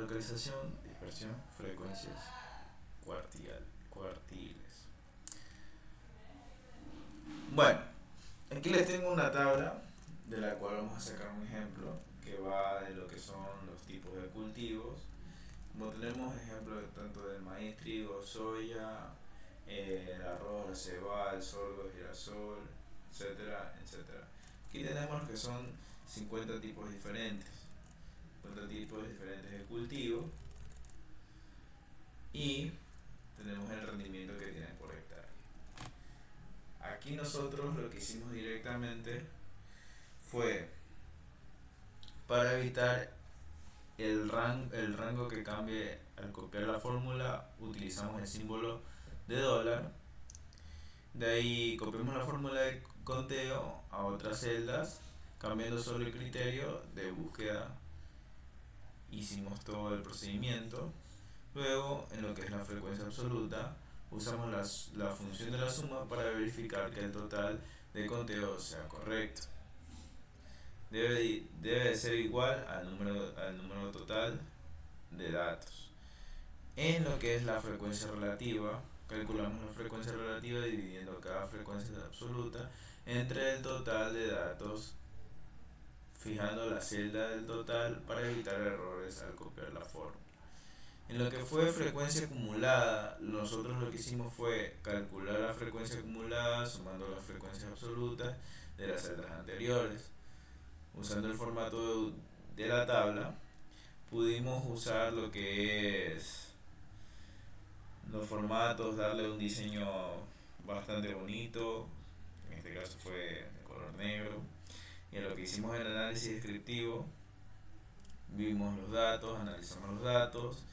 localización, dispersión, frecuencias cuartiles. Bueno, aquí les tengo una tabla de la cual vamos a sacar un ejemplo que va de lo que son los tipos de cultivos. Como tenemos ejemplos tanto del maíz, trigo, soya, el arroz, la cebada, el sorgo, el girasol, etcétera, etcétera. Aquí tenemos que son 50 tipos diferentes, 50 tipos diferentes de cultivo y tenemos el rendimiento que tienen por hectárea. Aquí nosotros lo que hicimos directamente fue para evitar el rango que cambie al copiar la fórmula, utilizamos el símbolo de dólar. De ahí copiamos la fórmula de conteo a otras celdas, cambiando solo el criterio de búsqueda. Hicimos todo el procedimiento. Luego, en lo que es la frecuencia absoluta, usamos la función de la suma para verificar que el total de conteo sea correcto. Debe ser igual al número total de datos. En lo que es la frecuencia relativa, calculamos la frecuencia relativa dividiendo cada frecuencia absoluta entre el total de datos, fijando la celda del total para evitar errores al copiar la fórmula. En lo que fue frecuencia acumulada, nosotros lo que hicimos fue calcular la frecuencia acumulada sumando las frecuencias absolutas de las celdas anteriores. Usando el formato de la tabla, pudimos usar lo que es los formatos, darle un diseño bastante bonito, en este caso fue de color negro, y en lo que hicimos el análisis descriptivo, vimos los datos, analizamos los datos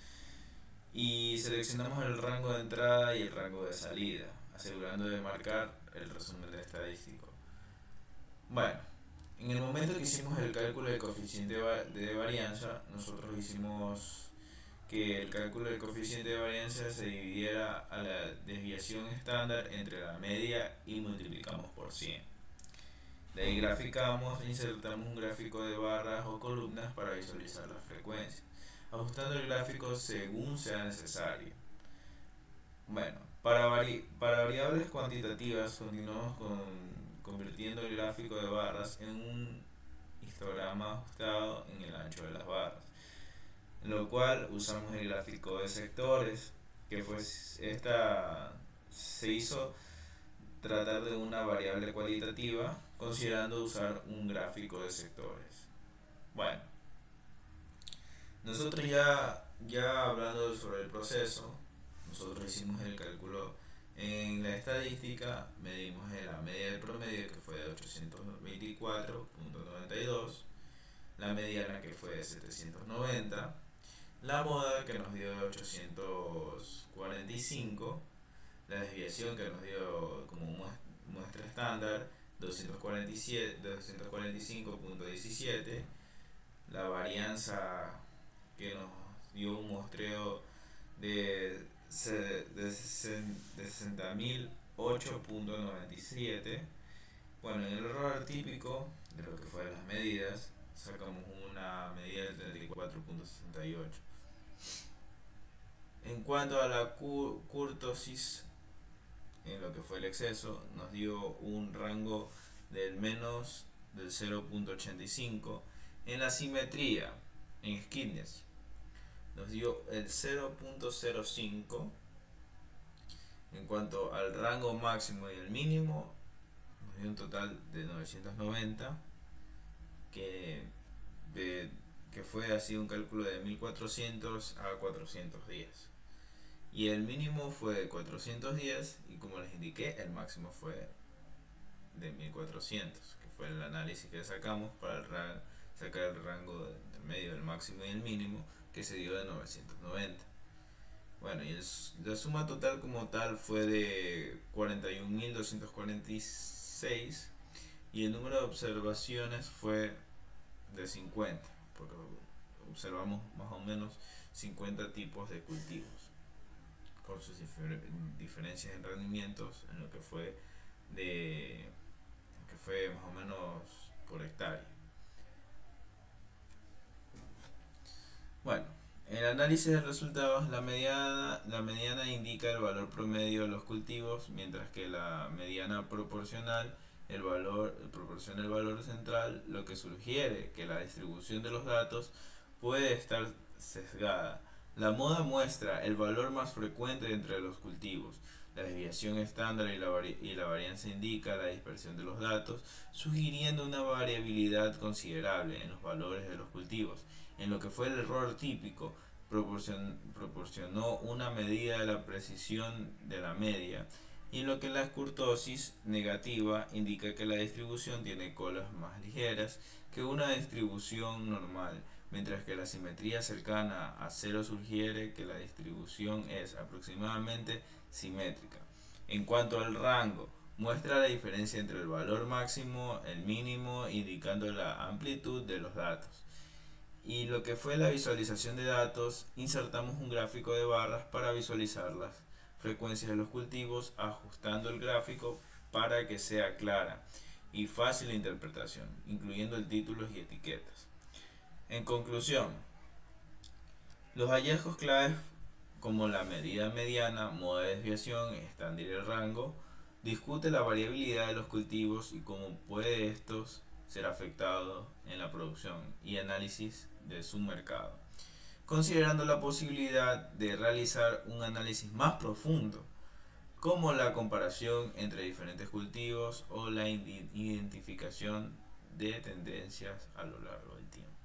y seleccionamos el rango de entrada y el rango de salida, asegurando de marcar el resumen estadístico. Bueno, en el momento que hicimos el cálculo del coeficiente de varianza, nosotros hicimos que el cálculo del coeficiente de varianza se dividiera a la desviación estándar entre la media y multiplicamos por 100. De ahí graficamos e insertamos un gráfico de barras o columnas para visualizar las frecuencias, ajustando el gráfico según sea necesario. Bueno, para variables cuantitativas continuamos convirtiendo el gráfico de barras en un histograma ajustado en el ancho de las barras, en lo cual usamos el gráfico de sectores, que fue se hizo tratar de una variable cualitativa considerando usar un gráfico de sectores. Bueno, nosotros ya hablando sobre el proceso, nosotros hicimos el cálculo en la estadística, medimos la media del promedio que fue de 824.92, la mediana que fue de 790, la moda que nos dio 845, la desviación que nos dio como muestra estándar 245.17, la varianza que nos dio un muestreo de 60.008.97. Bueno, en el error típico de lo que fue las medidas, sacamos una medida del 34.68. En cuanto a la kurtosis, en lo que fue el exceso, nos dio un rango del menos del 0.85. En la simetría, en Skegness, nos dio el 0.05. En cuanto al rango máximo y el mínimo, nos dio un total de 990, que fue así un cálculo de 1400 a 400 días. Y el mínimo fue de 410 y como les indiqué, el máximo fue de 1400, que fue el análisis que sacamos para sacar el rango del medio, del máximo y el mínimo, que se dio de 990. Bueno, y la suma total como tal fue de 41.246 y el número de observaciones fue de 50, porque observamos más o menos 50 tipos de cultivos con sus diferencias en rendimientos en lo que fue más o menos por hectárea. Bueno, en análisis de resultados, la mediana indica el valor promedio de los cultivos, mientras que la mediana proporcional proporciona el valor central, lo que sugiere que la distribución de los datos puede estar sesgada. La moda muestra el valor más frecuente entre los cultivos. La desviación estándar y la varianza indica la dispersión de los datos, sugiriendo una variabilidad considerable en los valores de los cultivos. En lo que fue el error típico, proporcionó una medida de la precisión de la media, y en lo que la kurtosis negativa indica que la distribución tiene colas más ligeras que una distribución normal, mientras que la simetría cercana a cero sugiere que la distribución es aproximadamente simétrica. En cuanto al rango, muestra la diferencia entre el valor máximo y el mínimo, indicando la amplitud de los datos. Y lo que fue la visualización de datos, insertamos un gráfico de barras para visualizar las frecuencias de los cultivos, ajustando el gráfico para que sea clara y fácil de interpretación, incluyendo el títulos y etiquetas. En conclusión, los hallazgos claves como la medida mediana, moda de desviación, estándar y el rango, discute la variabilidad de los cultivos y cómo puede estos ser afectados en la producción y análisis de su mercado, considerando la posibilidad de realizar un análisis más profundo, como la comparación entre diferentes cultivos o la identificación de tendencias a lo largo del tiempo.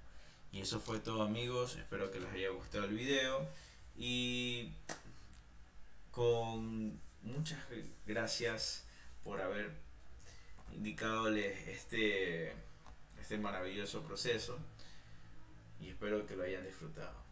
Y eso fue todo, amigos, espero que les haya gustado el video y con muchas gracias por haber indicadoles este maravilloso proceso, y espero que lo hayan disfrutado.